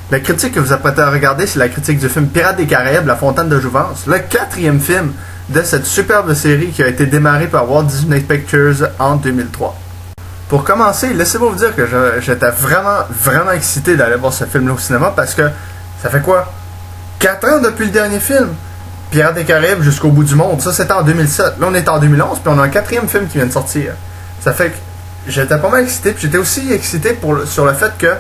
La critique que vous apprêtez à regarder, c'est la critique du film Pirates des Caraïbes, La Fontaine de Jouvence, le 4e film de cette superbe série qui a été démarrée par Walt Disney Pictures en 2003. Pour commencer, laissez-moi vous dire que j'étais vraiment excité d'aller voir ce film-là au cinéma parce que ça fait quoi? 4 ans depuis le dernier film? Pirates des Caraïbes jusqu'au bout du monde, ça c'était en 2007. Là on est en 2011 puis on a un 4e film qui vient de sortir. Ça fait que j'étais pas mal excité, puis j'étais aussi excité sur le fait que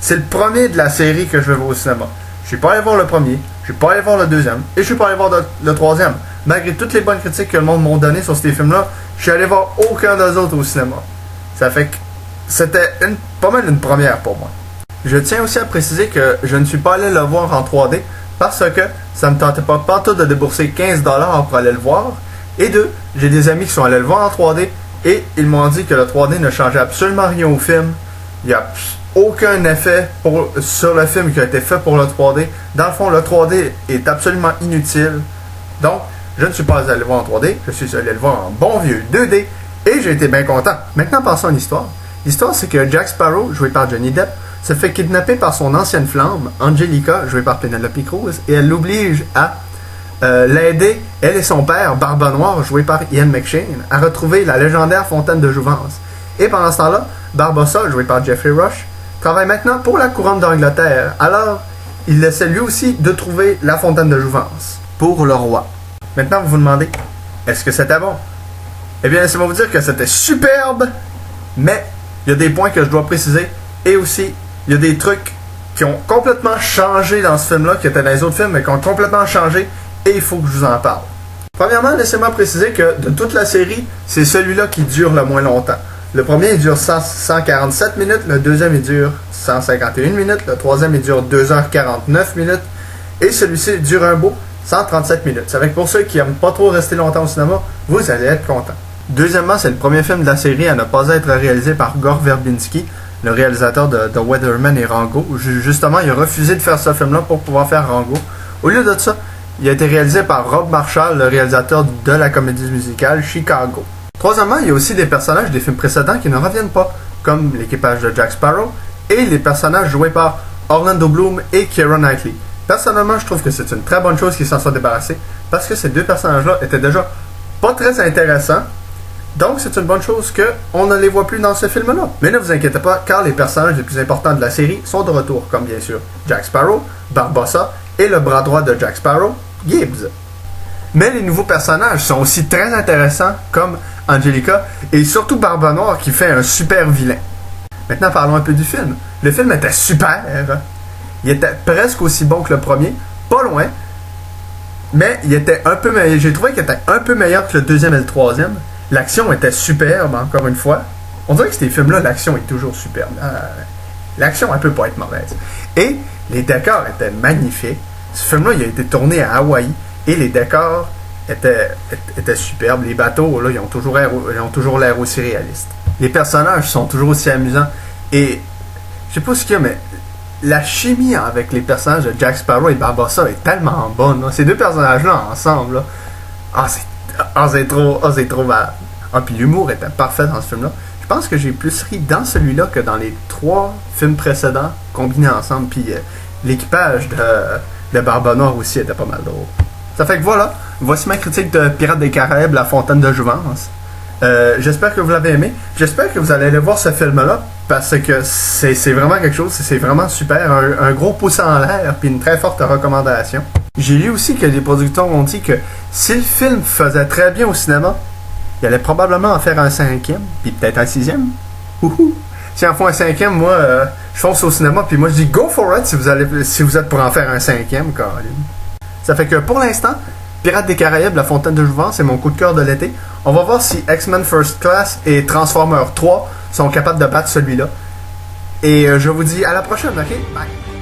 c'est le premier de la série que je vais voir au cinéma. Je suis pas allé voir le premier, je suis pas allé voir le deuxième, et je suis pas allé voir le troisième. Malgré toutes les bonnes critiques que le monde m'a données sur ces films-là, je suis allé voir aucun des autres au cinéma. Ça fait que c'était pas mal une première pour moi. Je tiens aussi à préciser que je ne suis pas allé le voir en 3D parce que ça me tentait pas partout de débourser 15$ pour aller le voir. Et deux, j'ai des amis qui sont allés le voir en 3D et ils m'ont dit que le 3D ne changeait absolument rien au film. Il n'y a aucun effet sur le film qui a été fait pour le 3D. Dans le fond, le 3D est absolument inutile. Donc, je ne suis pas allé le voir en 3D, je suis allé le voir en bon vieux 2D et j'ai été bien content. Maintenant, passons à l'histoire. L'histoire, c'est que Jack Sparrow, joué par Johnny Depp, se fait kidnapper par son ancienne flamme, Angelica, jouée par Penelope Cruz, et elle l'oblige à l'aider, elle et son père, Barba Noire, joué par Ian McShane, à retrouver la légendaire fontaine de Jouvence. Et pendant ce temps-là, Barbossa, joué par Jeffrey Rush, travaille maintenant pour la couronne d'Angleterre. Alors, il essaie lui aussi de trouver la fontaine de Jouvence pour le roi. Maintenant, vous vous demandez, est-ce que c'était bon? Eh bien, laissez-moi vous dire que c'était superbe, mais il y a des points que je dois préciser, et aussi, il y a des trucs qui ont complètement changé dans ce film-là, qui étaient dans les autres films, mais qui ont complètement changé, et il faut que je vous en parle. Premièrement, laissez-moi préciser que de toute la série, c'est celui-là qui dure le moins longtemps. Le premier, il dure 147 minutes, le deuxième, il dure 151 minutes, le troisième, il dure 2h49 minutes, et celui-ci, il dure un beau 137 minutes. Ça fait que pour ceux qui n'aiment pas trop rester longtemps au cinéma, vous allez être contents. Deuxièmement, c'est le premier film de la série à ne pas être réalisé par Gore Verbinski, le réalisateur de The Weatherman et Rango. Justement, il a refusé de faire ce film-là pour pouvoir faire Rango. Au lieu de ça, il a été réalisé par Rob Marshall, le réalisateur de la comédie musicale Chicago. Troisièmement, il y a aussi des personnages des films précédents qui ne reviennent pas, comme l'équipage de Jack Sparrow et les personnages joués par Orlando Bloom et Keira Knightley. Personnellement, je trouve que c'est une très bonne chose qu'ils s'en soient débarrassés parce que ces deux personnages-là étaient déjà pas très intéressants. Donc, c'est une bonne chose qu'on ne les voit plus dans ce film-là. Mais ne vous inquiétez pas, car les personnages les plus importants de la série sont de retour, comme bien sûr Jack Sparrow, Barbossa et le bras droit de Jack Sparrow, Gibbs. Mais les nouveaux personnages sont aussi très intéressants, comme Angelica et surtout Barba Noire qui fait un super vilain. Maintenant, parlons un peu du film. Le film était super. Il était presque aussi bon que le premier, pas loin, mais il était un peu meilleur. J'ai trouvé qu'il était un peu meilleur que le deuxième et le troisième. L'action était superbe, encore une fois. On dirait que ces films-là, l'action est toujours superbe. L'action, elle peut pas être mauvaise. Et les décors étaient magnifiques. Ce film-là, il a été tourné à Hawaï et les décors étaient superbes. Les bateaux, là, ils ont toujours l'air aussi réalistes. Les personnages sont toujours aussi amusants. Et je sais pas ce qu'il y a, mais la chimie avec les personnages de Jack Sparrow et Barbossa est tellement bonne. Là. Ces deux personnages-là ensemble, là, c'est trop mal. Puis l'humour était parfait dans ce film-là. Je pense que j'ai plus ri dans celui-là que dans les 3 films précédents combinés ensemble. Puis l'équipage de Barba Noire aussi était pas mal drôle. Ça fait que voilà, voici ma critique de Pirates des Caraïbes, La Fontaine de Jouvence. J'espère que vous l'avez aimé. J'espère que vous allez aller voir ce film-là parce que c'est vraiment quelque chose, c'est vraiment super. Un gros pouce en l'air puis une très forte recommandation. J'ai lu aussi que les producteurs ont dit que si le film faisait très bien au cinéma, il allait probablement en faire un 5e, puis peut-être un 6e. Si en font un 5e, moi, je fonce au cinéma, puis moi je dis go for it si vous êtes pour en faire un 5e, Colin. Ça fait que pour l'instant, Pirates des Caraïbes, La Fontaine de Jouvence, c'est mon coup de cœur de l'été. On va voir si X-Men First Class et Transformers 3 sont capables de battre celui-là. Et je vous dis à la prochaine, ok? Bye!